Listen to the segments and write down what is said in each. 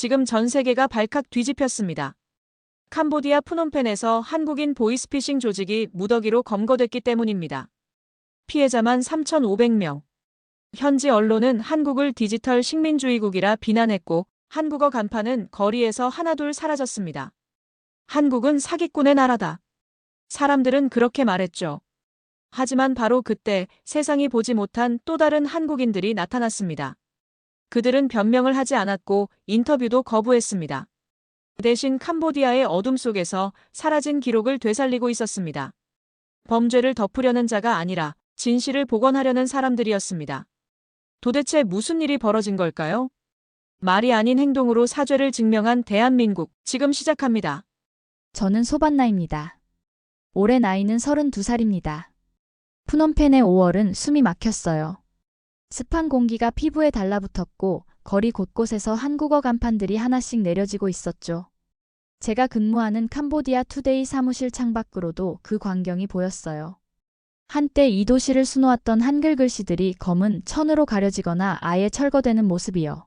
지금 전 세계가 발칵 뒤집혔습니다. 캄보디아 프놈펜에서 한국인 보이스피싱 조직이 무더기로 검거됐기 때문입니다. 피해자만 3,500명. 현지 언론은 한국을 디지털 식민주의국이라 비난했고 한국어 간판은 거리에서 하나둘 사라졌습니다. 한국은 사기꾼의 나라다. 사람들은 그렇게 말했죠. 하지만 바로 그때 세상이 보지 못한 또 다른 한국인들이 나타났습니다. 그들은 변명을 하지 않았고 인터뷰도 거부했습니다. 대신 캄보디아의 어둠 속에서 사라진 기록을 되살리고 있었습니다. 범죄를 덮으려는 자가 아니라 진실을 복원하려는 사람들이었습니다. 도대체 무슨 일이 벌어진 걸까요? 말이 아닌 행동으로 사죄를 증명한 대한민국, 지금 시작합니다. 저는 소반나입니다. 올해 나이는 32살입니다. 푸놈펜의 5월은 숨이 막혔어요. 습한 공기가 피부에 달라붙었고 거리 곳곳에서 한국어 간판들이 하나씩 내려지고 있었죠. 제가 근무하는 캄보디아 투데이 사무실 창밖으로도 그 광경이 보였어요. 한때 이 도시를 수놓았던 한글 글씨들이 검은 천으로 가려지거나 아예 철거되는 모습이요.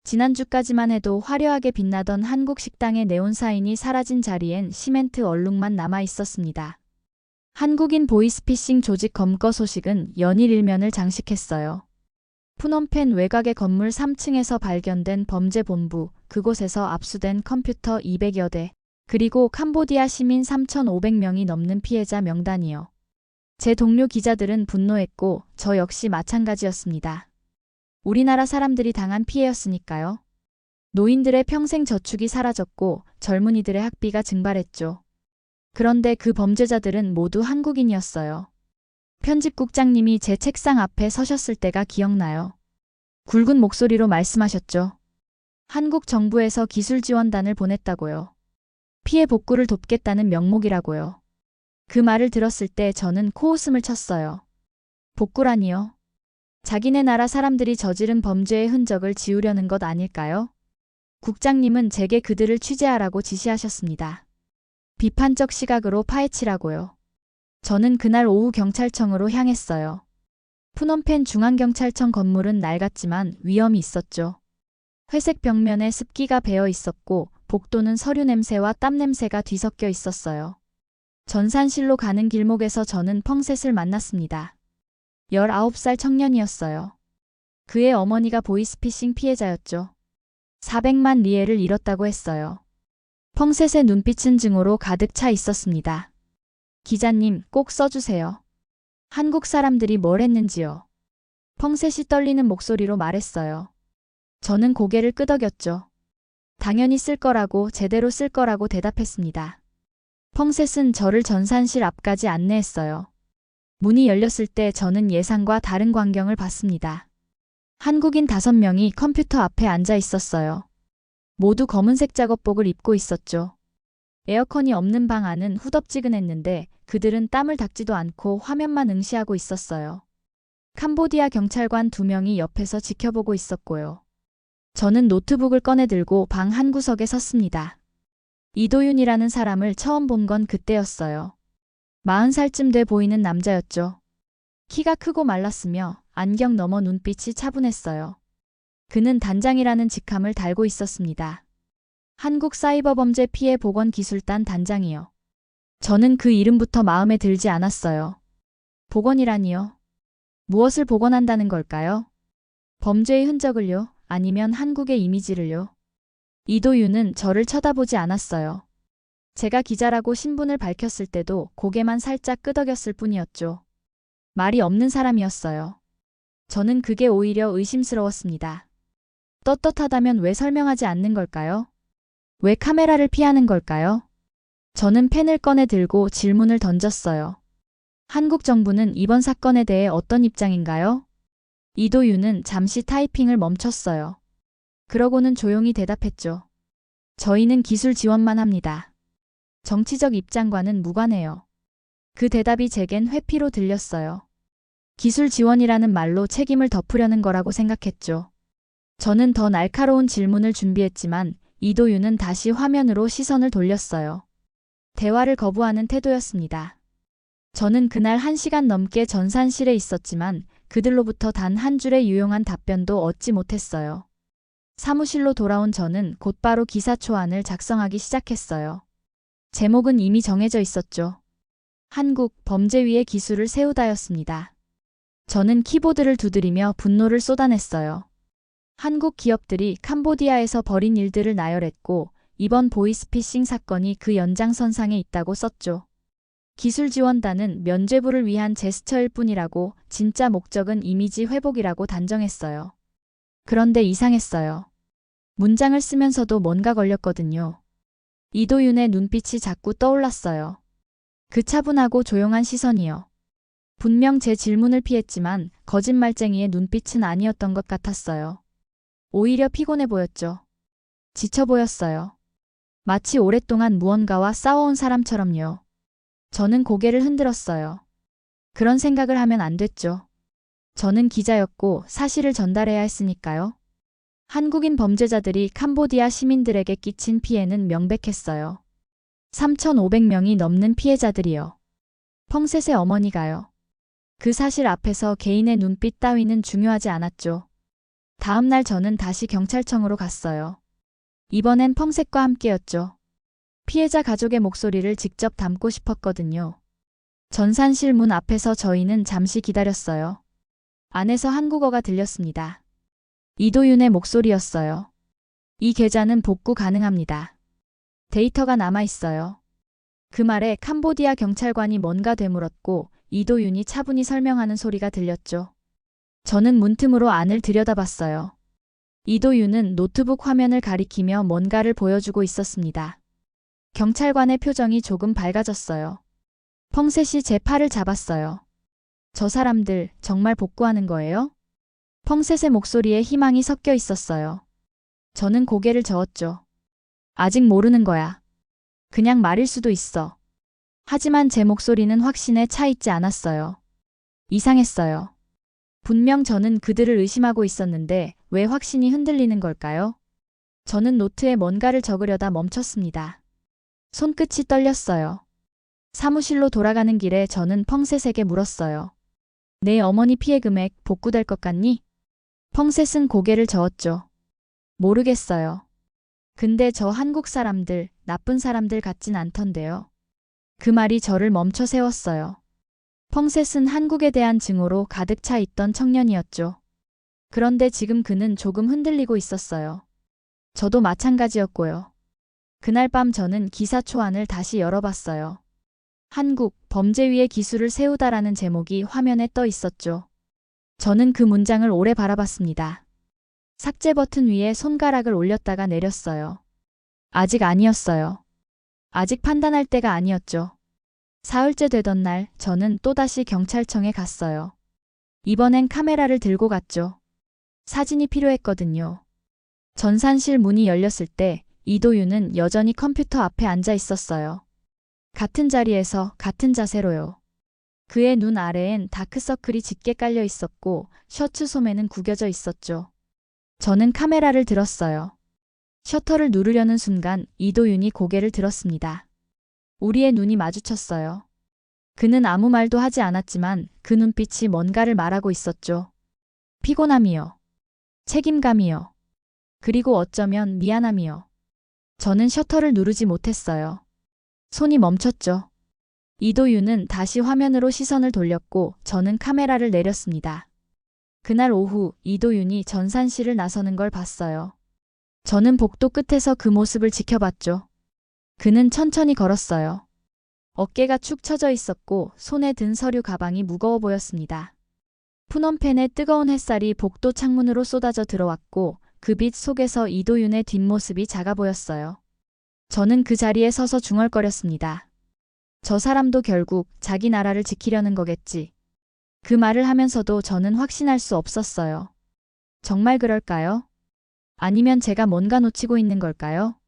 지난주까지만 해도 화려하게 빛나던 한국 식당의 네온 사인이 사라진 자리엔 시멘트 얼룩만 남아 있었습니다. 한국인 보이스피싱 조직 검거 소식은 연일 일면을 장식했어요. 푸놈펜 외곽의 건물 3층에서 발견된 범죄본부, 그곳에서 압수된 컴퓨터 200여 대, 그리고 캄보디아 시민 3,500명이 넘는 피해자 명단이요. 제 동료 기자들은 분노했고 저 역시 마찬가지였습니다. 우리나라 사람들이 당한 피해였으니까요. 노인들의 평생 저축이 사라졌고 젊은이들의 학비가 증발했죠. 그런데 그 범죄자들은 모두 한국인이었어요. 편집국장님이 제 책상 앞에 서셨을 때가 기억나요. 굵은 목소리로 말씀하셨죠. 한국 정부에서 기술지원단을 보냈다고요. 피해 복구를 돕겠다는 명목이라고요. 그 말을 들었을 때 저는 코웃음을 쳤어요. 복구라니요? 자기네 나라 사람들이 저지른 범죄의 흔적을 지우려는 것 아닐까요? 국장님은 제게 그들을 취재하라고 지시하셨습니다. 비판적 시각으로 파헤치라고요. 저는 그날 오후 경찰청으로 향했어요. 푸놈펜 중앙경찰청 건물은 낡았지만 위험이 있었죠. 회색 벽면에 습기가 배어 있었고 복도는 서류 냄새와 땀 냄새가 뒤섞여 있었어요. 전산실로 가는 길목에서 저는 펑셋을 만났습니다. 19살 청년이었어요. 그의 어머니가 보이스피싱 피해자였죠. 400만 리엘을 잃었다고 했어요. 펑셋의 눈빛은 증오로 가득 차 있었습니다. 기자님, 꼭 써주세요. 한국 사람들이 뭘 했는지요. 펑셋이 떨리는 목소리로 말했어요. 저는 고개를 끄덕였죠. 당연히 쓸 거라고, 제대로 쓸 거라고 대답했습니다. 펑셋은 저를 전산실 앞까지 안내했어요. 문이 열렸을 때 저는 예상과 다른 광경을 봤습니다. 한국인 5명이 컴퓨터 앞에 앉아 있었어요. 모두 검은색 작업복을 입고 있었죠. 에어컨이 없는 방 안은 후덥지근했는데 그들은 땀을 닦지도 않고 화면만 응시하고 있었어요. 캄보디아 경찰관 2명이 옆에서 지켜보고 있었고요. 저는 노트북을 꺼내 들고 방 한구석에 섰습니다. 이도윤이라는 사람을 처음 본 건 그때였어요. 40살쯤 돼 보이는 남자였죠. 키가 크고 말랐으며 안경 너머 눈빛이 차분했어요. 그는 단장이라는 직함을 달고 있었습니다. 한국 사이버범죄 피해 복원 기술단 단장이요. 저는 그 이름부터 마음에 들지 않았어요. 복원이라니요? 무엇을 복원한다는 걸까요? 범죄의 흔적을요? 아니면 한국의 이미지를요? 이도윤은 저를 쳐다보지 않았어요. 제가 기자라고 신분을 밝혔을 때도 고개만 살짝 끄덕였을 뿐이었죠. 말이 없는 사람이었어요. 저는 그게 오히려 의심스러웠습니다. 떳떳하다면 왜 설명하지 않는 걸까요? 왜 카메라를 피하는 걸까요? 저는 펜을 꺼내 들고 질문을 던졌어요. 한국 정부는 이번 사건에 대해 어떤 입장인가요? 이도윤은 잠시 타이핑을 멈췄어요. 그러고는 조용히 대답했죠. 저희는 기술 지원만 합니다. 정치적 입장과는 무관해요. 그 대답이 제겐 회피로 들렸어요. 기술 지원이라는 말로 책임을 덮으려는 거라고 생각했죠. 저는 더 날카로운 질문을 준비했지만 이도윤은 다시 화면으로 시선을 돌렸어요. 대화를 거부하는 태도였습니다. 저는 그날 1시간 넘게 전산실에 있었지만 그들로부터 단 한 줄의 유용한 답변도 얻지 못했어요. 사무실로 돌아온 저는 곧바로 기사 초안을 작성하기 시작했어요. 제목은 이미 정해져 있었죠. 한국 범죄위의 기술을 세우다였습니다. 저는 키보드를 두드리며 분노를 쏟아냈어요. 한국 기업들이 캄보디아에서 벌인 일들을 나열했고 이번 보이스피싱 사건이 그 연장선상에 있다고 썼죠. 기술지원단은 면죄부를 위한 제스처일 뿐이라고 진짜 목적은 이미지 회복이라고 단정했어요. 그런데 이상했어요. 문장을 쓰면서도 뭔가 걸렸거든요. 이도윤의 눈빛이 자꾸 떠올랐어요. 그 차분하고 조용한 시선이요. 분명 제 질문을 피했지만 거짓말쟁이의 눈빛은 아니었던 것 같았어요. 오히려 피곤해 보였죠. 지쳐 보였어요. 마치 오랫동안 무언가와 싸워온 사람처럼요. 저는 고개를 흔들었어요. 그런 생각을 하면 안 됐죠. 저는 기자였고 사실을 전달해야 했으니까요. 한국인 범죄자들이 캄보디아 시민들에게 끼친 피해는 명백했어요. 3,500명이 넘는 피해자들이요. 펑셋의 어머니가요. 그 사실 앞에서 개인의 눈빛 따위는 중요하지 않았죠. 다음 날 저는 다시 경찰청으로 갔어요. 이번엔 펑셋과 함께였죠. 피해자 가족의 목소리를 직접 담고 싶었거든요. 전산실 문 앞에서 저희는 잠시 기다렸어요. 안에서 한국어가 들렸습니다. 이도윤의 목소리였어요. 이 계좌는 복구 가능합니다. 데이터가 남아있어요. 그 말에 캄보디아 경찰관이 뭔가 되물었고 이도윤이 차분히 설명하는 소리가 들렸죠. 저는 문틈으로 안을 들여다봤어요. 이도윤은 노트북 화면을 가리키며 뭔가를 보여주고 있었습니다. 경찰관의 표정이 조금 밝아졌어요. 펑셋이 제 팔을 잡았어요. 저 사람들 정말 복구하는 거예요? 펑셋의 목소리에 희망이 섞여 있었어요. 저는 고개를 저었죠. 아직 모르는 거야. 그냥 말일 수도 있어. 하지만 제 목소리는 확신에 차 있지 않았어요. 이상했어요. 분명 저는 그들을 의심하고 있었는데 왜 확신이 흔들리는 걸까요? 저는 노트에 뭔가를 적으려다 멈췄습니다. 손끝이 떨렸어요. 사무실로 돌아가는 길에 저는 펑셋에게 물었어요. 내 어머니 피해 금액 복구될 것 같니? 펑셋은 고개를 저었죠. 모르겠어요. 근데 저 한국 사람들, 나쁜 사람들 같진 않던데요. 그 말이 저를 멈춰 세웠어요. 펑셋은 한국에 대한 증오로 가득 차 있던 청년이었죠. 그런데 지금 그는 조금 흔들리고 있었어요. 저도 마찬가지였고요. 그날 밤 저는 기사 초안을 다시 열어봤어요. 한국 범죄위의 기술을 세우다라는 제목이 화면에 떠 있었죠. 저는 그 문장을 오래 바라봤습니다. 삭제 버튼 위에 손가락을 올렸다가 내렸어요. 아직 아니었어요. 아직 판단할 때가 아니었죠. 사흘째 되던 날 저는 또다시 경찰청에 갔어요. 이번엔 카메라를 들고 갔죠. 사진이 필요했거든요. 전산실 문이 열렸을 때 이도윤은 여전히 컴퓨터 앞에 앉아 있었어요. 같은 자리에서 같은 자세로요. 그의 눈 아래엔 다크서클이 짙게 깔려 있었고 셔츠 소매는 구겨져 있었죠. 저는 카메라를 들었어요. 셔터를 누르려는 순간 이도윤이 고개를 들었습니다. 우리의 눈이 마주쳤어요. 그는 아무 말도 하지 않았지만 그 눈빛이 뭔가를 말하고 있었죠. 피곤함이요. 책임감이요. 그리고 어쩌면 미안함이요. 저는 셔터를 누르지 못했어요. 손이 멈췄죠. 이도윤은 다시 화면으로 시선을 돌렸고 저는 카메라를 내렸습니다. 그날 오후 이도윤이 전산실을 나서는 걸 봤어요. 저는 복도 끝에서 그 모습을 지켜봤죠. 그는 천천히 걸었어요. 어깨가 축 처져 있었고 손에 든 서류 가방이 무거워 보였습니다. 푸놈펜의 뜨거운 햇살이 복도 창문으로 쏟아져 들어왔고 그 빛 속에서 이도윤의 뒷모습이 작아 보였어요. 저는 그 자리에 서서 중얼거렸습니다. 저 사람도 결국 자기 나라를 지키려는 거겠지. 그 말을 하면서도 저는 확신할 수 없었어요. 정말 그럴까요? 아니면 제가 뭔가 놓치고 있는 걸까요?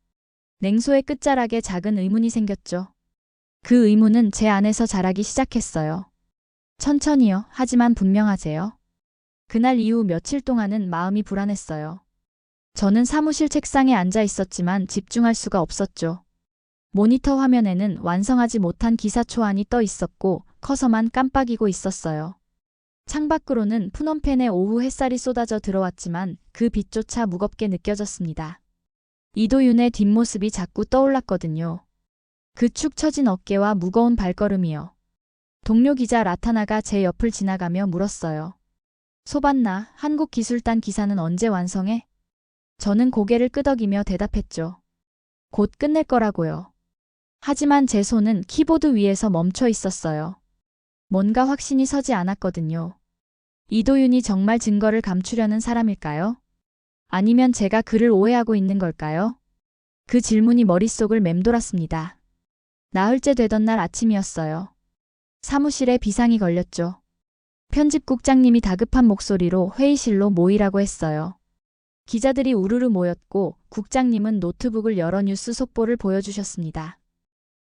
냉소의 끝자락에 작은 의문이 생겼죠. 그 의문은 제 안에서 자라기 시작했어요. 천천히요. 하지만 분명하제요. 그날 이후 며칠 동안은 마음이 불안했어요. 저는 사무실 책상에 앉아 있었지만 집중할 수가 없었죠. 모니터 화면에는 완성하지 못한 기사 초안이 떠 있었고 커서만 깜빡이고 있었어요. 창밖으로는 푸놈펜의 오후 햇살이 쏟아져 들어왔지만 그 빛조차 무겁게 느껴졌습니다. 이도윤의 뒷모습이 자꾸 떠올랐거든요. 그 축 처진 어깨와 무거운 발걸음이요. 동료 기자 라타나가 제 옆을 지나가며 물었어요. 소반나, 한국기술단 기사는 언제 완성해? 저는 고개를 끄덕이며 대답했죠. 곧 끝낼 거라고요. 하지만 제 손은 키보드 위에서 멈춰 있었어요. 뭔가 확신이 서지 않았거든요. 이도윤이 정말 증거를 감추려는 사람일까요? 아니면 제가 그를 오해하고 있는 걸까요? 그 질문이 머릿속을 맴돌았습니다. 나흘째 되던 날 아침이었어요. 사무실에 비상이 걸렸죠. 편집국장님이 다급한 목소리로 회의실로 모이라고 했어요. 기자들이 우르르 모였고 국장님은 노트북을 열어 뉴스 속보를 보여주셨습니다.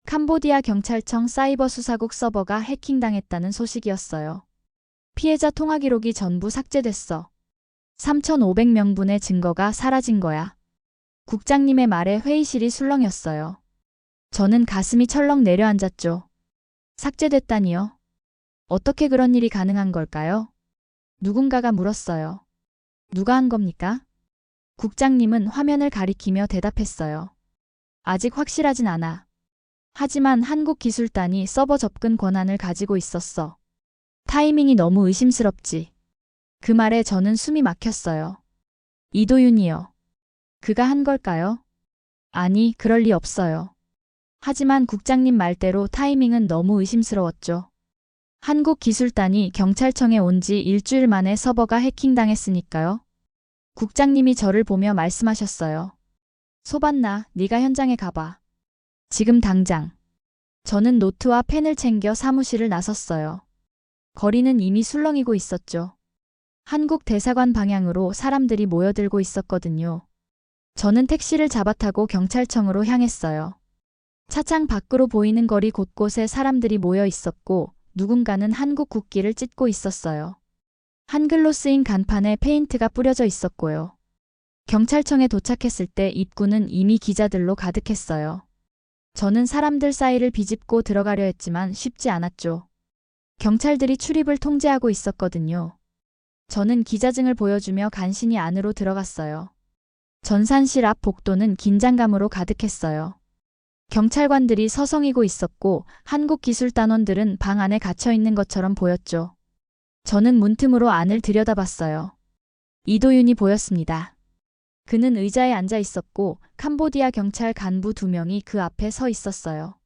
캄보디아 경찰청 사이버 수사국 서버가 해킹당했다는 소식이었어요. 피해자 통화 기록이 전부 삭제됐어. 3,500명분의 증거가 사라진 거야. 국장님의 말에 회의실이 술렁였어요. 저는 가슴이 철렁 내려앉았죠. 삭제됐다니요? 어떻게 그런 일이 가능한 걸까요? 누군가가 물었어요. 누가 한 겁니까? 국장님은 화면을 가리키며 대답했어요. 아직 확실하진 않아. 하지만 한국기술단이 서버 접근 권한을 가지고 있었어. 타이밍이 너무 의심스럽지. 그 말에 저는 숨이 막혔어요. 이도윤이요. 그가 한 걸까요? 아니, 그럴 리 없어요. 하지만 국장님 말대로 타이밍은 너무 의심스러웠죠. 한국기술단이 경찰청에 온 지 일주일 만에 서버가 해킹당했으니까요. 국장님이 저를 보며 말씀하셨어요. 소반나, 네가 현장에 가봐. 지금 당장. 저는 노트와 펜을 챙겨 사무실을 나섰어요. 거리는 이미 술렁이고 있었죠. 한국 대사관 방향으로 사람들이 모여들고 있었거든요. 저는 택시를 잡아타고 경찰청으로 향했어요. 차창 밖으로 보이는 거리 곳곳에 사람들이 모여 있었고 누군가는 한국 국기를 찢고 있었어요. 한글로 쓰인 간판에 페인트가 뿌려져 있었고요. 경찰청에 도착했을 때 입구는 이미 기자들로 가득했어요. 저는 사람들 사이를 비집고 들어가려 했지만 쉽지 않았죠. 경찰들이 출입을 통제하고 있었거든요. 저는 기자증을 보여주며 간신히 안으로 들어갔어요. 전산실 앞 복도는 긴장감으로 가득했어요. 경찰관들이 서성이고 있었고 한국기술단원들은 방 안에 갇혀 있는 것처럼 보였죠. 저는 문틈으로 안을 들여다봤어요. 이도윤이 보였습니다. 그는 의자에 앉아 있었고 캄보디아 경찰 간부 2명이 그 앞에 서 있었어요.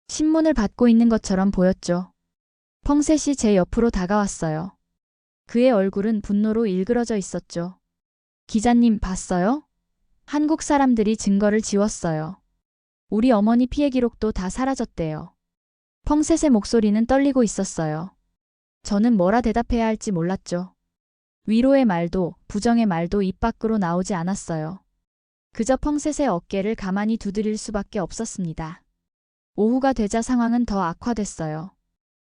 신문을 받고 있는 것처럼 보였죠. 펑셋이 제 옆으로 다가왔어요. 그의 얼굴은 분노로 일그러져 있었죠. 기자님 봤어요? 한국 사람들이 증거를 지웠어요. 우리 어머니 피해 기록도 다 사라졌대요. 펑셋의 목소리는 떨리고 있었어요. 저는 뭐라 대답해야 할지 몰랐죠. 위로의 말도 부정의 말도 입 밖으로 나오지 않았어요. 그저 펑셋의 어깨를 가만히 두드릴 수밖에 없었습니다. 오후가 되자 상황은 더 악화됐어요.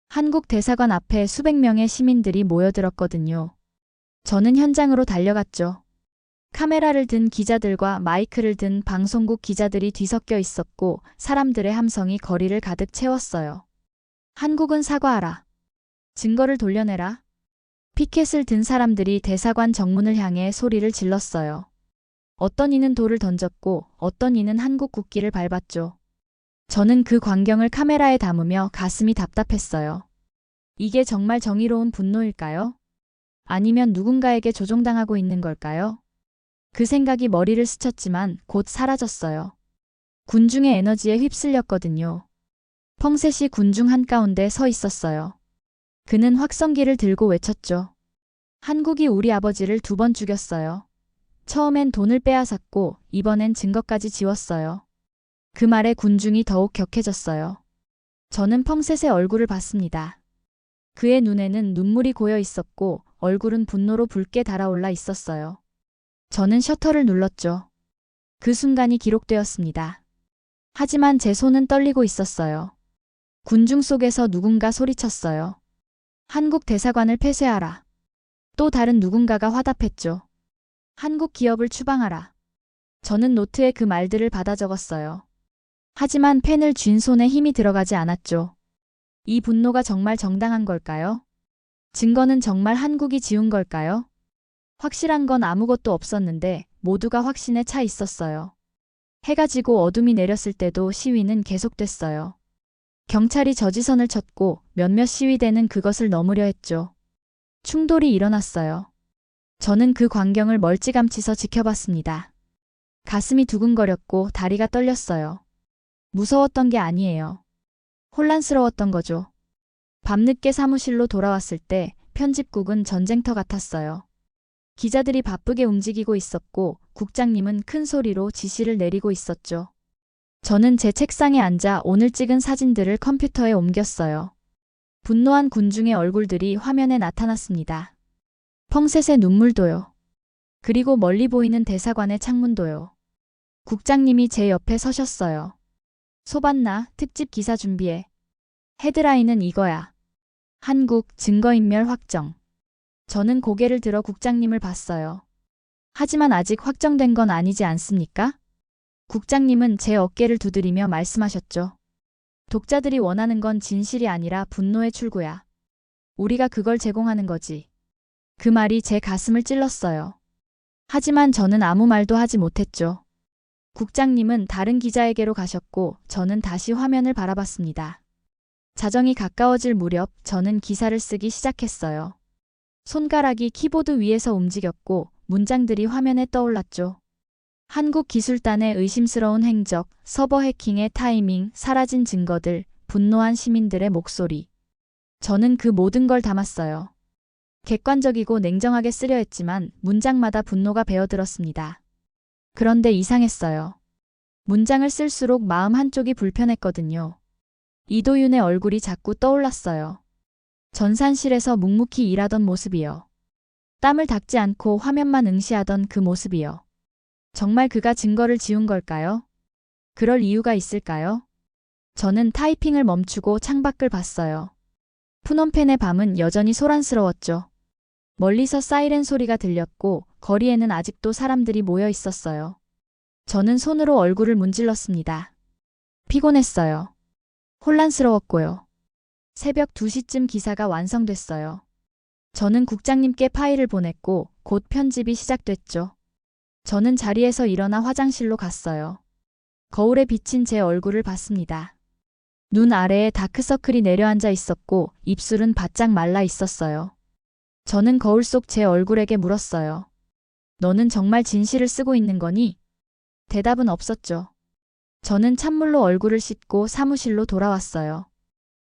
한국 대사관 앞에 수백 명의 시민들이 모여들었거든요. 저는 현장으로 달려갔죠. 카메라를 든 기자들과 마이크를 든 방송국 기자들이 뒤섞여 있었고 사람들의 함성이 거리를 가득 채웠어요. 한국은 사과하라. 증거를 돌려내라. 피켓을 든 사람들이 대사관 정문을 향해 소리를 질렀어요. 어떤 이는 돌을 던졌고 어떤 이는 한국 국기를 밟았죠. 저는 그 광경을 카메라에 담으며 가슴이 답답했어요. 이게 정말 정의로운 분노일까요? 아니면 누군가에게 조종당하고 있는 걸까요? 그 생각이 머리를 스쳤지만 곧 사라졌어요. 군중의 에너지에 휩쓸렸거든요. 펑셋이 군중 한가운데 서 있었어요. 그는 확성기를 들고 외쳤죠. 한국이 우리 아버지를 2번 죽였어요. 처음엔 돈을 빼앗았고 이번엔 증거까지 지웠어요. 그 말에 군중이 더욱 격해졌어요. 저는 펑셋의 얼굴을 봤습니다. 그의 눈에는 눈물이 고여 있었고 얼굴은 분노로 붉게 달아올라 있었어요. 저는 셔터를 눌렀죠. 그 순간이 기록되었습니다. 하지만 제 손은 떨리고 있었어요. 군중 속에서 누군가 소리쳤어요. 한국 대사관을 폐쇄하라. 또 다른 누군가가 화답했죠. 한국 기업을 추방하라. 저는 노트에 그 말들을 받아 적었어요. 하지만 펜을 쥔 손에 힘이 들어가지 않았죠. 이 분노가 정말 정당한 걸까요? 증거는 정말 한국이 지운 걸까요? 확실한 건 아무것도 없었는데 모두가 확신에 차 있었어요. 해가 지고 어둠이 내렸을 때도 시위는 계속됐어요. 경찰이 저지선을 쳤고 몇몇 시위대는 그것을 넘으려 했죠. 충돌이 일어났어요. 저는 그 광경을 멀찌감치서 지켜봤습니다. 가슴이 두근거렸고 다리가 떨렸어요. 무서웠던 게 아니에요. 혼란스러웠던 거죠. 밤늦게 사무실로 돌아왔을 때 편집국은 전쟁터 같았어요. 기자들이 바쁘게 움직이고 있었고 국장님은 큰 소리로 지시를 내리고 있었죠. 저는 제 책상에 앉아 오늘 찍은 사진들을 컴퓨터에 옮겼어요. 분노한 군중의 얼굴들이 화면에 나타났습니다. 펑셋의 눈물도요. 그리고 멀리 보이는 대사관의 창문도요. 국장님이 제 옆에 서셨어요. 소반나, 특집 기사 준비해. 헤드라인은 이거야. 한국 증거인멸 확정. 저는 고개를 들어 국장님을 봤어요. 하지만 아직 확정된 건 아니지 않습니까? 국장님은 제 어깨를 두드리며 말씀하셨죠. 독자들이 원하는 건 진실이 아니라 분노의 출구야. 우리가 그걸 제공하는 거지. 그 말이 제 가슴을 찔렀어요. 하지만 저는 아무 말도 하지 못했죠. 국장님은 다른 기자에게로 가셨고 저는 다시 화면을 바라봤습니다. 자정이 가까워질 무렵 저는 기사를 쓰기 시작했어요. 손가락이 키보드 위에서 움직였고 문장들이 화면에 떠올랐죠. 한국 기술단의 의심스러운 행적, 서버 해킹의 타이밍, 사라진 증거들, 분노한 시민들의 목소리. 저는 그 모든 걸 담았어요. 객관적이고 냉정하게 쓰려 했지만 문장마다 분노가 배어들었습니다. 그런데 이상했어요. 문장을 쓸수록 마음 한쪽이 불편했거든요. 이도윤의 얼굴이 자꾸 떠올랐어요. 전산실에서 묵묵히 일하던 모습이요. 땀을 닦지 않고 화면만 응시하던 그 모습이요. 정말 그가 증거를 지운 걸까요? 그럴 이유가 있을까요? 저는 타이핑을 멈추고 창밖을 봤어요. 푸놈펜의 밤은 여전히 소란스러웠죠. 멀리서 사이렌 소리가 들렸고 거리에는 아직도 사람들이 모여 있었어요. 저는 손으로 얼굴을 문질렀습니다. 피곤했어요. 혼란스러웠고요. 새벽 2시쯤 기사가 완성됐어요. 저는 국장님께 파일을 보냈고 곧 편집이 시작됐죠. 저는 자리에서 일어나 화장실로 갔어요. 거울에 비친 제 얼굴을 봤습니다. 눈 아래에 다크서클이 내려앉아 있었고 입술은 바짝 말라 있었어요. 저는 거울 속 제 얼굴에게 물었어요. 너는 정말 진실을 쓰고 있는 거니? 대답은 없었죠. 저는 찬물로 얼굴을 씻고 사무실로 돌아왔어요.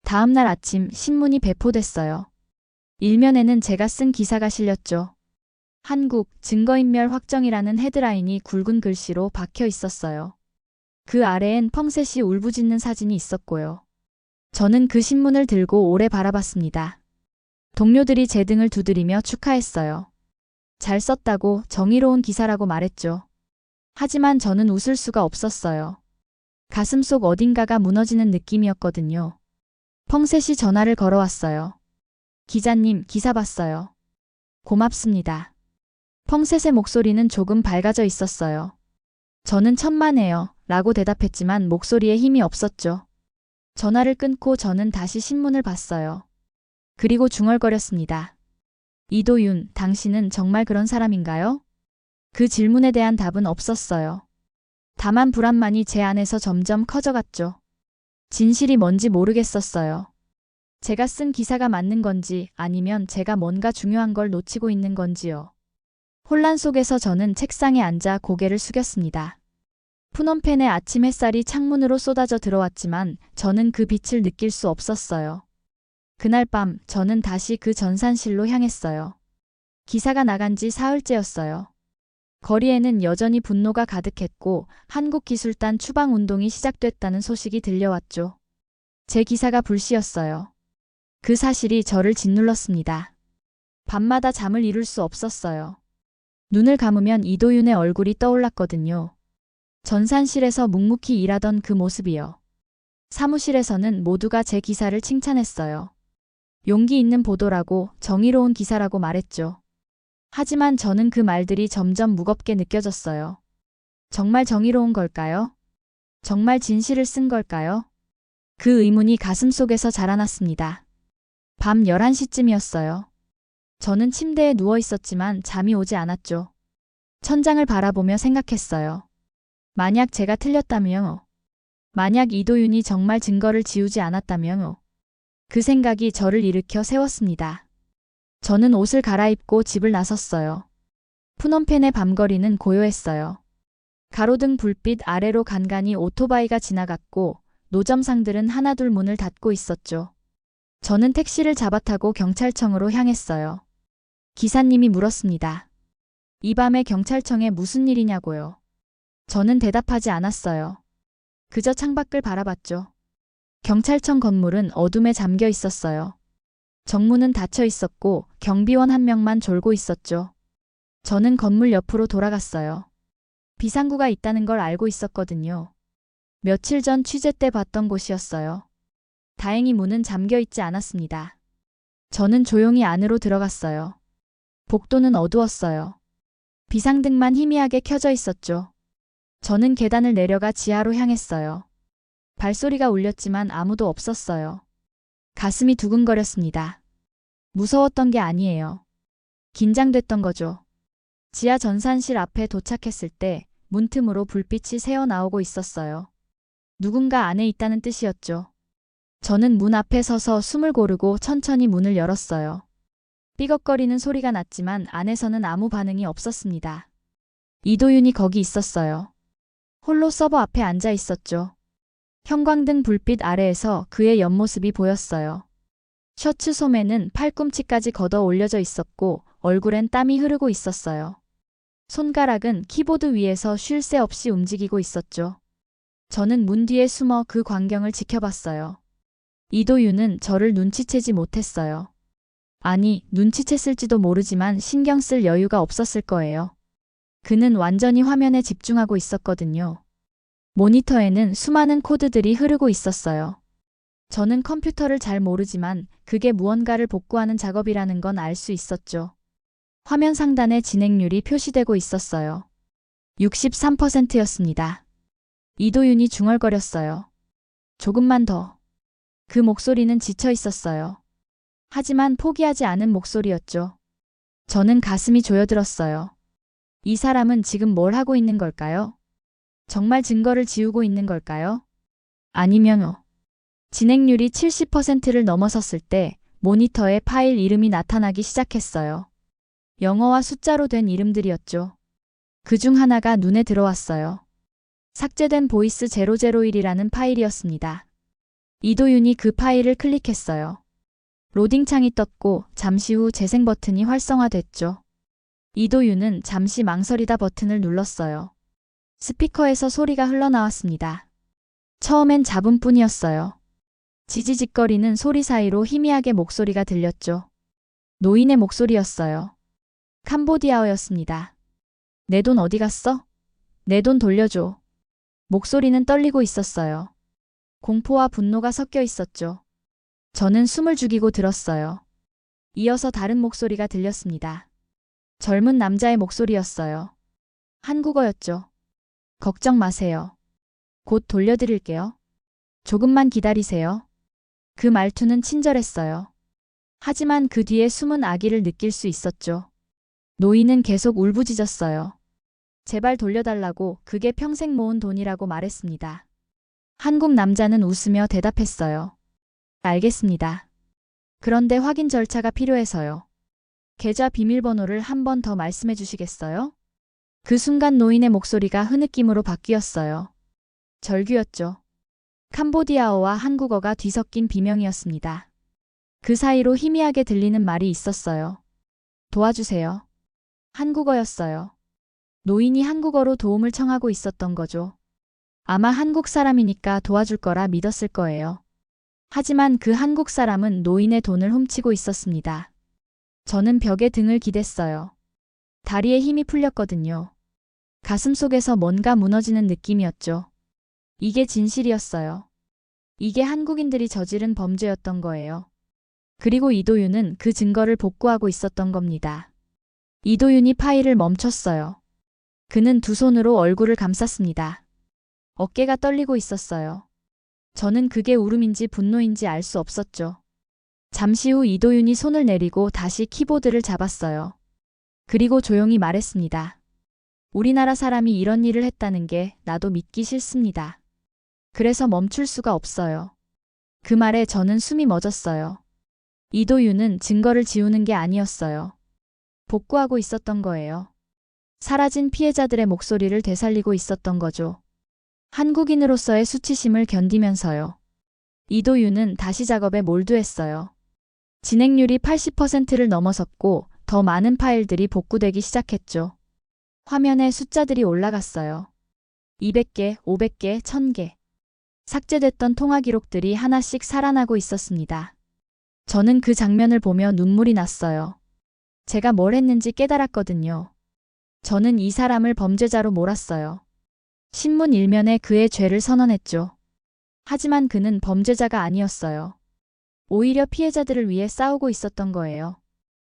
다음 날 아침 신문이 배포됐어요. 일면에는 제가 쓴 기사가 실렸죠. 한국 증거인멸 확정이라는 헤드라인이 굵은 글씨로 박혀 있었어요. 그 아래엔 펑셋이 울부짖는 사진이 있었고요. 저는 그 신문을 들고 오래 바라봤습니다. 동료들이 제 등을 두드리며 축하했어요. 잘 썼다고, 정의로운 기사라고 말했죠. 하지만 저는 웃을 수가 없었어요. 가슴속 어딘가가 무너지는 느낌이었거든요. 펑셋이 전화를 걸어왔어요. 기자님, 기사 봤어요. 고맙습니다. 펑셋의 목소리는 조금 밝아져 있었어요. 저는 천만에요 라고 대답했지만 목소리에 힘이 없었죠. 전화를 끊고 저는 다시 신문을 봤어요. 그리고 중얼거렸습니다. 이도윤, 당신은 정말 그런 사람인가요? 그 질문에 대한 답은 없었어요. 다만 불안만이 제 안에서 점점 커져갔죠. 진실이 뭔지 모르겠었어요. 제가 쓴 기사가 맞는 건지 아니면 제가 뭔가 중요한 걸 놓치고 있는 건지요. 혼란 속에서 저는 책상에 앉아 고개를 숙였습니다. 푸놈펜의 아침 햇살이 창문으로 쏟아져 들어왔지만 저는 그 빛을 느낄 수 없었어요. 그날 밤 저는 다시 그 전산실로 향했어요. 기사가 나간 지 사흘째였어요. 거리에는 여전히 분노가 가득했고 한국기술단 추방운동이 시작됐다는 소식이 들려왔죠. 제 기사가 불씨였어요. 그 사실이 저를 짓눌렀습니다. 밤마다 잠을 이룰 수 없었어요. 눈을 감으면 이도윤의 얼굴이 떠올랐거든요. 전산실에서 묵묵히 일하던 그 모습이요. 사무실에서는 모두가 제 기사를 칭찬했어요. 용기 있는 보도라고, 정의로운 기사라고 말했죠. 하지만 저는 그 말들이 점점 무겁게 느껴졌어요. 정말 정의로운 걸까요? 정말 진실을 쓴 걸까요? 그 의문이 가슴속에서 자라났습니다. 밤 11시쯤이었어요. 저는 침대에 누워 있었지만 잠이 오지 않았죠. 천장을 바라보며 생각했어요. 만약 제가 틀렸다며? 만약 이도윤이 정말 증거를 지우지 않았다며? 그 생각이 저를 일으켜 세웠습니다. 저는 옷을 갈아입고 집을 나섰어요. 푸놈펜의 밤거리는 고요했어요. 가로등 불빛 아래로 간간히 오토바이가 지나갔고 노점상들은 하나둘 문을 닫고 있었죠. 저는 택시를 잡아타고 경찰청으로 향했어요. 기사님이 물었습니다. 이 밤에 경찰청에 무슨 일이냐고요. 저는 대답하지 않았어요. 그저 창밖을 바라봤죠. 경찰청 건물은 어둠에 잠겨 있었어요. 정문은 닫혀 있었고 경비원 한 명만 졸고 있었죠. 저는 건물 옆으로 돌아갔어요. 비상구가 있다는 걸 알고 있었거든요. 며칠 전 취재 때 봤던 곳이었어요. 다행히 문은 잠겨 있지 않았습니다. 저는 조용히 안으로 들어갔어요. 복도는 어두웠어요. 비상등만 희미하게 켜져 있었죠. 저는 계단을 내려가 지하로 향했어요. 발소리가 울렸지만 아무도 없었어요. 가슴이 두근거렸습니다. 무서웠던 게 아니에요. 긴장됐던 거죠. 지하 전산실 앞에 도착했을 때 문틈으로 불빛이 새어나오고 있었어요. 누군가 안에 있다는 뜻이었죠. 저는 문 앞에 서서 숨을 고르고 천천히 문을 열었어요. 삐걱거리는 소리가 났지만 안에서는 아무 반응이 없었습니다. 이도윤이 거기 있었어요. 홀로 서버 앞에 앉아 있었죠. 형광등 불빛 아래에서 그의 옆모습이 보였어요. 셔츠 소매는 팔꿈치까지 걷어 올려져 있었고 얼굴엔 땀이 흐르고 있었어요. 손가락은 키보드 위에서 쉴 새 없이 움직이고 있었죠. 저는 문 뒤에 숨어 그 광경을 지켜봤어요. 이도윤은 저를 눈치채지 못했어요. 아니, 눈치챘을지도 모르지만 신경 쓸 여유가 없었을 거예요. 그는 완전히 화면에 집중하고 있었거든요. 모니터에는 수많은 코드들이 흐르고 있었어요. 저는 컴퓨터를 잘 모르지만 그게 무언가를 복구하는 작업이라는 건 알 수 있었죠. 화면 상단에 진행률이 표시되고 있었어요. 63%였습니다. 이도윤이 중얼거렸어요. 조금만 더. 그 목소리는 지쳐 있었어요. 하지만 포기하지 않은 목소리였죠. 저는 가슴이 조여들었어요. 이 사람은 지금 뭘 하고 있는 걸까요? 정말 증거를 지우고 있는 걸까요? 아니면 진행률이 70%를 넘어섰을 때 모니터에 파일 이름이 나타나기 시작했어요. 영어와 숫자로 된 이름들이었죠. 그중 하나가 눈에 들어왔어요. 삭제된 보이스 001이라는 파일이었습니다. 이도윤이 그 파일을 클릭했어요. 로딩창이 떴고 잠시 후 재생 버튼이 활성화됐죠. 이도윤은 잠시 망설이다 버튼을 눌렀어요. 스피커에서 소리가 흘러나왔습니다. 처음엔 잡음뿐이었어요. 지지직거리는 소리 사이로 희미하게 목소리가 들렸죠. 노인의 목소리였어요. 캄보디아어였습니다. 내 돈 어디 갔어? 내 돈 돌려줘. 목소리는 떨리고 있었어요. 공포와 분노가 섞여 있었죠. 저는 숨을 죽이고 들었어요. 이어서 다른 목소리가 들렸습니다. 젊은 남자의 목소리였어요. 한국어였죠. 걱정 마세요. 곧 돌려드릴게요. 조금만 기다리세요. 그 말투는 친절했어요. 하지만 그 뒤에 숨은 악의를 느낄 수 있었죠. 노인은 계속 울부짖었어요. 제발 돌려달라고. 그게 평생 모은 돈이라고 말했습니다. 한국 남자는 웃으며 대답했어요. 알겠습니다. 그런데 확인 절차가 필요해서요. 계좌 비밀번호를 한 번 더 말씀해 주시겠어요? 그 순간 노인의 목소리가 흐느낌으로 바뀌었어요. 절규였죠. 캄보디아어와 한국어가 뒤섞인 비명이었습니다. 그 사이로 희미하게 들리는 말이 있었어요. 도와주세요. 한국어였어요. 노인이 한국어로 도움을 청하고 있었던 거죠. 아마 한국 사람이니까 도와줄 거라 믿었을 거예요. 하지만 그 한국 사람은 노인의 돈을 훔치고 있었습니다. 저는 벽에 등을 기댔어요. 다리에 힘이 풀렸거든요. 가슴속에서 뭔가 무너지는 느낌이었죠. 이게 진실이었어요. 이게 한국인들이 저지른 범죄였던 거예요. 그리고 이도윤은 그 증거를 복구하고 있었던 겁니다. 이도윤이 파일을 멈췄어요. 그는 두 손으로 얼굴을 감쌌습니다. 어깨가 떨리고 있었어요. 저는 그게 울음인지 분노인지 알 수 없었죠. 잠시 후 이도윤이 손을 내리고 다시 키보드를 잡았어요. 그리고 조용히 말했습니다. 우리나라 사람이 이런 일을 했다는 게 나도 믿기 싫습니다. 그래서 멈출 수가 없어요. 그 말에 저는 숨이 멎었어요. 이도윤은 증거를 지우는 게 아니었어요. 복구하고 있었던 거예요. 사라진 피해자들의 목소리를 되살리고 있었던 거죠. 한국인으로서의 수치심을 견디면서요. 이도윤은 다시 작업에 몰두했어요. 진행률이 80%를 넘어섰고 더 많은 파일들이 복구되기 시작했죠. 화면에 숫자들이 올라갔어요. 200개, 500개, 1000개. 삭제됐던 통화 기록들이 하나씩 살아나고 있었습니다. 저는 그 장면을 보며 눈물이 났어요. 제가 뭘 했는지 깨달았거든요. 저는 이 사람을 범죄자로 몰았어요. 신문 일면에 그의 죄를 선언했죠. 하지만 그는 범죄자가 아니었어요. 오히려 피해자들을 위해 싸우고 있었던 거예요.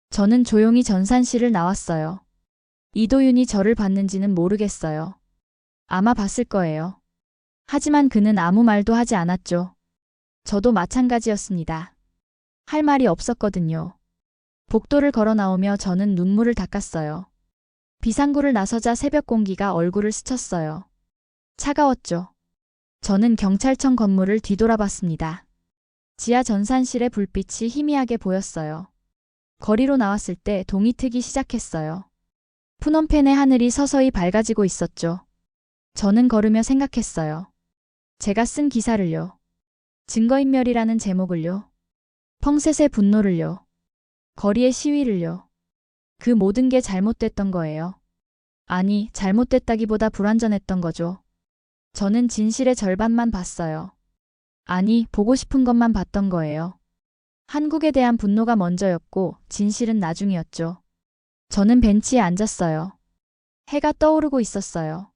저는 조용히 전산실을 나왔어요. 이도윤이 저를 봤는지는 모르겠어요. 아마 봤을 거예요. 하지만 그는 아무 말도 하지 않았죠. 저도 마찬가지였습니다. 할 말이 없었거든요. 복도를 걸어 나오며 저는 눈물을 닦았어요. 비상구를 나서자 새벽 공기가 얼굴을 스쳤어요. 차가웠죠. 저는 경찰청 건물을 뒤돌아봤습니다. 지하 전산실의 불빛이 희미하게 보였어요. 거리로 나왔을 때 동이 트기 시작했어요. 푸놈펜의 하늘이 서서히 밝아지고 있었죠. 저는 걸으며 생각했어요. 제가 쓴 기사를요. 증거인멸이라는 제목을요. 펑셋의 분노를요. 거리의 시위를요. 그 모든 게 잘못됐던 거예요. 아니, 잘못됐다기보다 불완전했던 거죠. 저는 진실의 절반만 봤어요. 아니, 보고 싶은 것만 봤던 거예요. 한국에 대한 분노가 먼저였고 진실은 나중이었죠. 저는 벤치에 앉았어요. 해가 떠오르고 있었어요.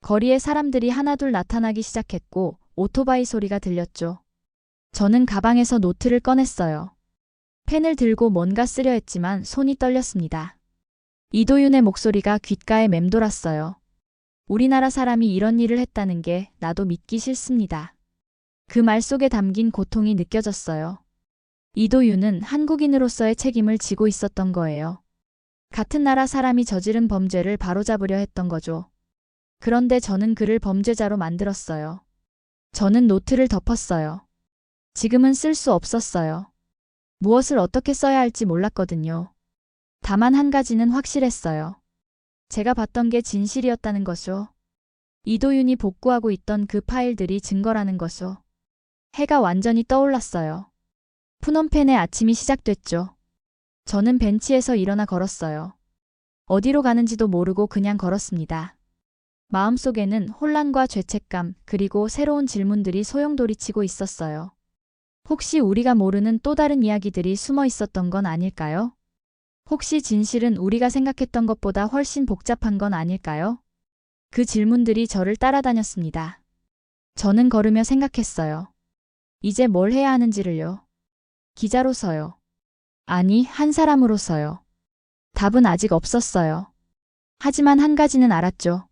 거리에 사람들이 하나둘 나타나기 시작했고 오토바이 소리가 들렸죠. 저는 가방에서 노트를 꺼냈어요. 펜을 들고 뭔가 쓰려 했지만 손이 떨렸습니다. 이도윤의 목소리가 귓가에 맴돌았어요. 우리나라 사람이 이런 일을 했다는 게 나도 믿기 싫습니다. 그 말 속에 담긴 고통이 느껴졌어요. 이도윤은 한국인으로서의 책임을 지고 있었던 거예요. 같은 나라 사람이 저지른 범죄를 바로잡으려 했던 거죠. 그런데 저는 그를 범죄자로 만들었어요. 저는 노트를 덮었어요. 지금은 쓸 수 없었어요. 무엇을 어떻게 써야 할지 몰랐거든요. 다만 한 가지는 확실했어요. 제가 봤던 게 진실이었다는 것이요. 이도윤이 복구하고 있던 그 파일들이 증거라는 것이요. 해가 완전히 떠올랐어요. 푸놈펜의 아침이 시작됐죠. 저는 벤치에서 일어나 걸었어요. 어디로 가는지도 모르고 그냥 걸었습니다. 마음속에는 혼란과 죄책감 그리고 새로운 질문들이 소용돌이치고 있었어요. 혹시 우리가 모르는 또 다른 이야기들이 숨어 있었던 건 아닐까요? 혹시 진실은 우리가 생각했던 것보다 훨씬 복잡한 건 아닐까요? 그 질문들이 저를 따라다녔습니다. 저는 걸으며 생각했어요. 이제 뭘 해야 하는지를요. 기자로서요. 아니, 한 사람으로서요. 답은 아직 없었어요. 하지만 한 가지는 알았죠.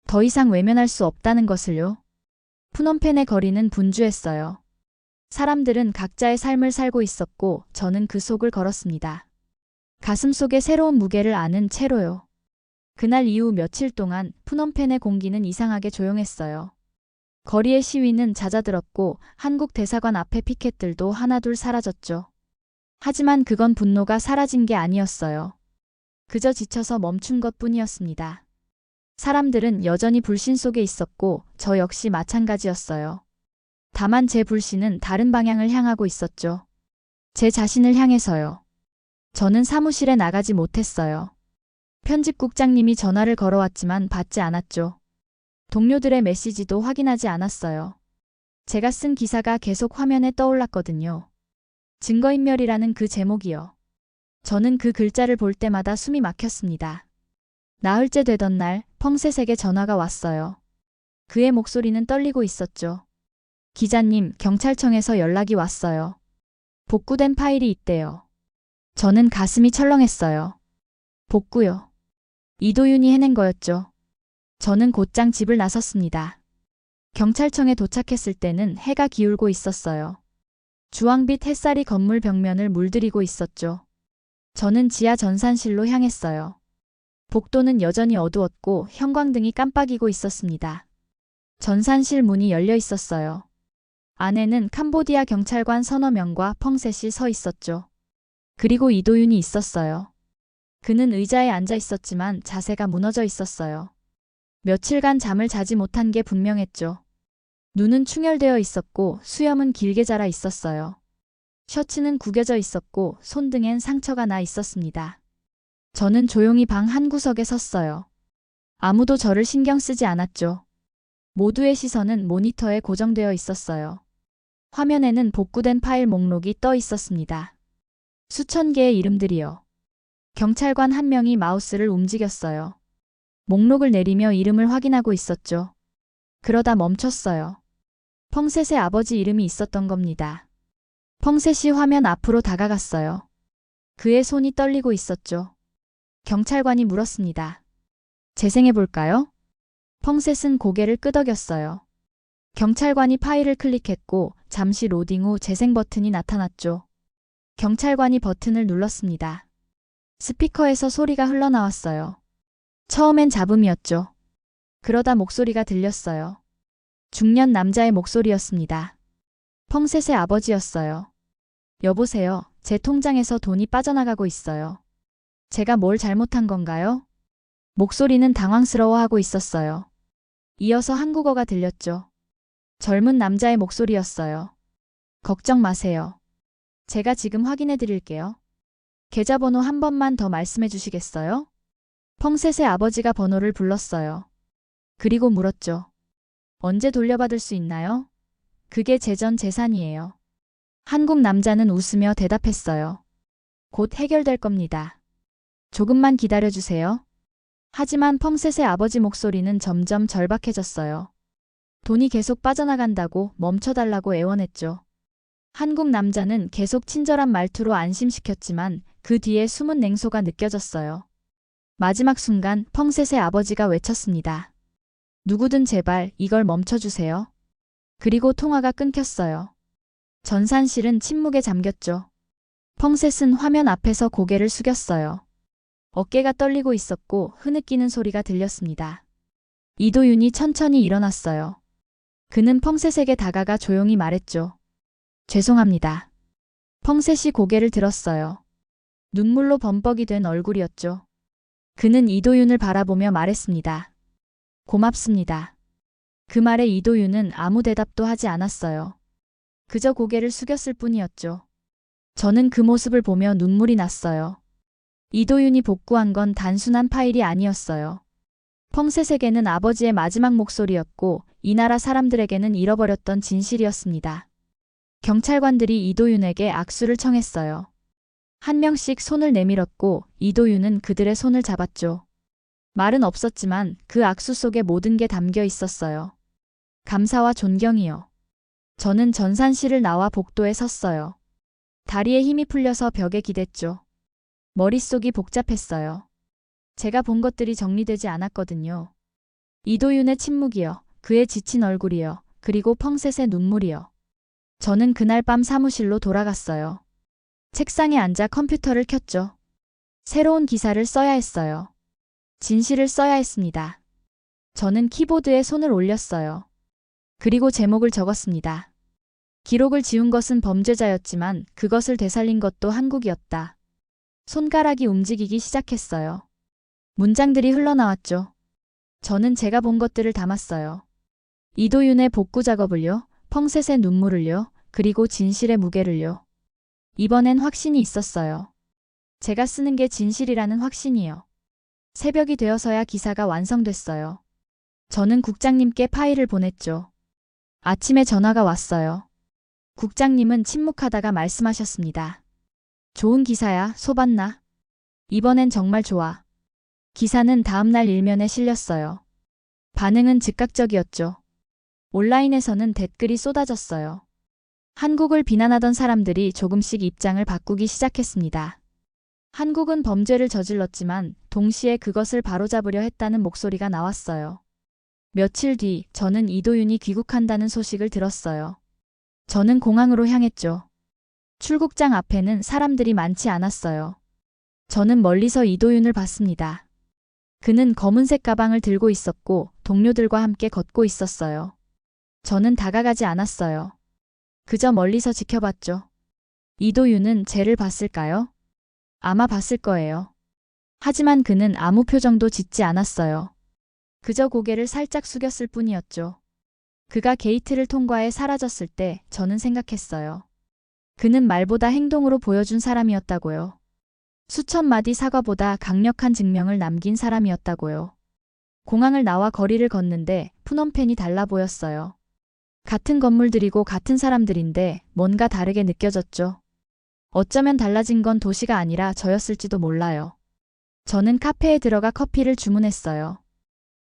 더 이상 외면할 수 없다는 것을요. 푸놈펜의 거리는 분주했어요. 사람들은 각자의 삶을 살고 있었고 저는 그 속을 걸었습니다. 가슴속에 새로운 무게를 아는 채로요. 그날 이후 며칠 동안 푸놈펜의 공기는 이상하게 조용했어요. 거리의 시위는 잦아들었고 한국 대사관 앞의 피켓들도 하나둘 사라졌죠. 하지만 그건 분노가 사라진 게 아니었어요. 그저 지쳐서 멈춘 것뿐이었습니다. 사람들은 여전히 불신 속에 있었고 저 역시 마찬가지였어요. 다만 제 불신은 다른 방향을 향하고 있었죠. 제 자신을 향해서요. 저는 사무실에 나가지 못했어요. 편집국장님이 전화를 걸어왔지만 받지 않았죠. 동료들의 메시지도 확인하지 않았어요. 제가 쓴 기사가 계속 화면에 떠올랐거든요. 증거인멸이라는 그 제목이요. 저는 그 글자를 볼 때마다 숨이 막혔습니다. 나흘째 되던 날 펑셋에게 전화가 왔어요. 그의 목소리는 떨리고 있었죠. 기자님, 경찰청에서 연락이 왔어요. 복구된 파일이 있대요. 저는 가슴이 철렁했어요. 복구요. 이도윤이 해낸 거였죠. 저는 곧장 집을 나섰습니다. 경찰청에 도착했을 때는 해가 기울고 있었어요. 주황빛 햇살이 건물 벽면을 물들이고 있었죠. 저는 지하 전산실로 향했어요. 복도는 여전히 어두웠고 형광등이 깜빡이고 있었습니다. 전산실 문이 열려 있었어요. 안에는 캄보디아 경찰관 서너 명과 펑셋이 서 있었죠. 그리고 이도윤이 있었어요. 그는 의자에 앉아 있었지만 자세가 무너져 있었어요. 며칠간 잠을 자지 못한 게 분명했죠. 눈은 충혈되어 있었고 수염은 길게 자라 있었어요. 셔츠는 구겨져 있었고 손등엔 상처가 나 있었습니다. 저는 조용히 방 한구석에 섰어요. 아무도 저를 신경 쓰지 않았죠. 모두의 시선은 모니터에 고정되어 있었어요. 화면에는 복구된 파일 목록이 떠 있었습니다. 수천 개의 이름들이요. 경찰관 한 명이 마우스를 움직였어요. 목록을 내리며 이름을 확인하고 있었죠. 그러다 멈췄어요. 펑셋의 아버지 이름이 있었던 겁니다. 펑셋이 화면 앞으로 다가갔어요. 그의 손이 떨리고 있었죠. 경찰관이 물었습니다. 재생해볼까요? 펑셋은 고개를 끄덕였어요. 경찰관이 파일을 클릭했고 잠시 로딩 후 재생 버튼이 나타났죠. 경찰관이 버튼을 눌렀습니다. 스피커에서 소리가 흘러나왔어요. 처음엔 잡음이었죠. 그러다 목소리가 들렸어요. 중년 남자의 목소리였습니다. 펑셋의 아버지였어요. 여보세요. 제 통장에서 돈이 빠져나가고 있어요. 제가 뭘 잘못한 건가요? 목소리는 당황스러워하고 있었어요. 이어서 한국어가 들렸죠. 젊은 남자의 목소리였어요. 걱정 마세요. 제가 지금 확인해 드릴게요. 계좌번호 한 번만 더 말씀해 주시겠어요? 펑셋의 아버지가 번호를 불렀어요. 그리고 물었죠. 언제 돌려받을 수 있나요? 그게 제 전 재산이에요. 한국 남자는 웃으며 대답했어요. 곧 해결될 겁니다. 조금만 기다려주세요. 하지만 펑셋의 아버지 목소리는 점점 절박해졌어요. 돈이 계속 빠져나간다고 멈춰달라고 애원했죠. 한국 남자는 계속 친절한 말투로 안심시켰지만 그 뒤에 숨은 냉소가 느껴졌어요. 마지막 순간 펑셋의 아버지가 외쳤습니다. 누구든 제발 이걸 멈춰주세요. 그리고 통화가 끊겼어요. 전산실은 침묵에 잠겼죠. 펑셋은 화면 앞에서 고개를 숙였어요. 어깨가 떨리고 있었고 흐느끼는 소리가 들렸습니다. 이도윤이 천천히 일어났어요. 그는 펑셋에게 다가가 조용히 말했죠. 죄송합니다. 펑셋이 고개를 들었어요. 눈물로 범벅이 된 얼굴이었죠. 그는 이도윤을 바라보며 말했습니다. 고맙습니다. 그 말에 이도윤은 아무 대답도 하지 않았어요. 그저 고개를 숙였을 뿐이었죠. 저는 그 모습을 보며 눈물이 났어요. 이도윤이 복구한 건 단순한 파일이 아니었어요. 펑셋에게는 아버지의 마지막 목소리였고 이 나라 사람들에게는 잃어버렸던 진실이었습니다. 경찰관들이 이도윤에게 악수를 청했어요. 한 명씩 손을 내밀었고 이도윤은 그들의 손을 잡았죠. 말은 없었지만 그 악수 속에 모든 게 담겨 있었어요. 감사와 존경이요. 저는 전산실을 나와 복도에 섰어요. 다리에 힘이 풀려서 벽에 기댔죠. 머릿속이 복잡했어요. 제가 본 것들이 정리되지 않았거든요. 이도윤의 침묵이요. 그의 지친 얼굴이요. 그리고 펑셋의 눈물이요. 저는 그날 밤 사무실로 돌아갔어요. 책상에 앉아 컴퓨터를 켰죠. 새로운 기사를 써야 했어요. 진실을 써야 했습니다. 저는 키보드에 손을 올렸어요. 그리고 제목을 적었습니다. 기록을 지운 것은 범죄자였지만 그것을 되살린 것도 한국이었다. 손가락이 움직이기 시작했어요. 문장들이 흘러나왔죠. 저는 제가 본 것들을 담았어요. 이도윤의 복구 작업을요, 펑셋의 눈물을요, 그리고 진실의 무게를요. 이번엔 확신이 있었어요. 제가 쓰는 게 진실이라는 확신이요. 새벽이 되어서야 기사가 완성됐어요. 저는 국장님께 파일을 보냈죠. 아침에 전화가 왔어요. 국장님은 침묵하다가 말씀하셨습니다. 좋은 기사야, 소반나. 이번엔 정말 좋아. 기사는 다음날 일면에 실렸어요. 반응은 즉각적이었죠. 온라인에서는 댓글이 쏟아졌어요. 한국을 비난하던 사람들이 조금씩 입장을 바꾸기 시작했습니다. 한국은 범죄를 저질렀지만 동시에 그것을 바로잡으려 했다는 목소리가 나왔어요. 며칠 뒤 저는 이도윤이 귀국한다는 소식을 들었어요. 저는 공항으로 향했죠. 출국장 앞에는 사람들이 많지 않았어요. 저는 멀리서 이도윤을 봤습니다. 그는 검은색 가방을 들고 있었고 동료들과 함께 걷고 있었어요. 저는 다가가지 않았어요. 그저 멀리서 지켜봤죠. 이도윤은 쟤를 봤을까요? 아마 봤을 거예요. 하지만 그는 아무 표정도 짓지 않았어요. 그저 고개를 살짝 숙였을 뿐이었죠. 그가 게이트를 통과해 사라졌을 때 저는 생각했어요. 그는 말보다 행동으로 보여준 사람이었다고요. 수천 마디 사과보다 강력한 증명을 남긴 사람이었다고요. 공항을 나와 거리를 걷는데 푸놈펜이 달라 보였어요. 같은 건물들이고 같은 사람들인데 뭔가 다르게 느껴졌죠. 어쩌면 달라진 건 도시가 아니라 저였을지도 몰라요. 저는 카페에 들어가 커피를 주문했어요.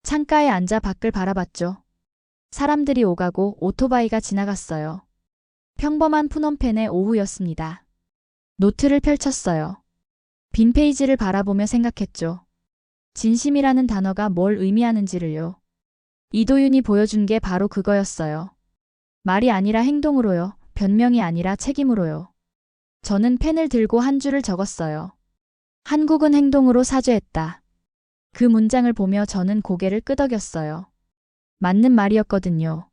창가에 앉아 밖을 바라봤죠. 사람들이 오가고 오토바이가 지나갔어요. 평범한 푸놈펜의 오후였습니다. 노트를 펼쳤어요. 빈 페이지를 바라보며 생각했죠. 진심이라는 단어가 뭘 의미하는지를요. 이도윤이 보여준 게 바로 그거였어요. 말이 아니라 행동으로요. 변명이 아니라 책임으로요. 저는 펜을 들고 한 줄을 적었어요. 한국은 행동으로 사죄했다. 그 문장을 보며 저는 고개를 끄덕였어요. 맞는 말이었거든요.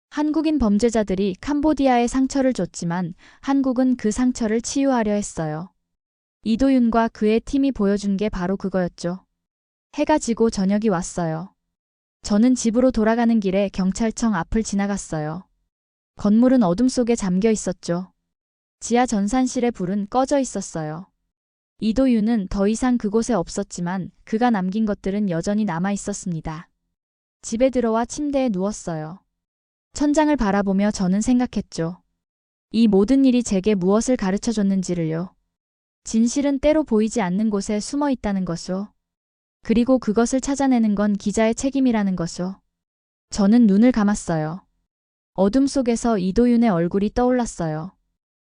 한국인 범죄자들이 캄보디아에 상처를 줬지만 한국은 그 상처를 치유하려 했어요. 이도윤과 그의 팀이 보여준 게 바로 그거였죠. 해가 지고 저녁이 왔어요. 저는 집으로 돌아가는 길에 경찰청 앞을 지나갔어요. 건물은 어둠 속에 잠겨 있었죠. 지하 전산실의 불은 꺼져 있었어요. 이도윤은 더 이상 그곳에 없었지만 그가 남긴 것들은 여전히 남아 있었습니다. 집에 들어와 침대에 누웠어요. 천장을 바라보며 저는 생각했죠. 이 모든 일이 제게 무엇을 가르쳐 줬는지를요. 진실은 때로 보이지 않는 곳에 숨어 있다는 것이요. 그리고 그것을 찾아내는 건 기자의 책임이라는 것이요. 저는 눈을 감았어요. 어둠 속에서 이도윤의 얼굴이 떠올랐어요.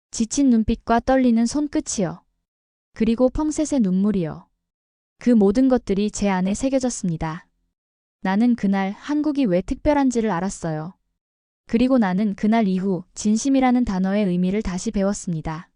지친 눈빛과 떨리는 손끝이요. 그리고 펑셋의 눈물이요. 그 모든 것들이 제 안에 새겨졌습니다. 나는 그날 한국이 왜 특별한지를 알았어요. 그리고 나는 그날 이후 진심이라는 단어의 의미를 다시 배웠습니다.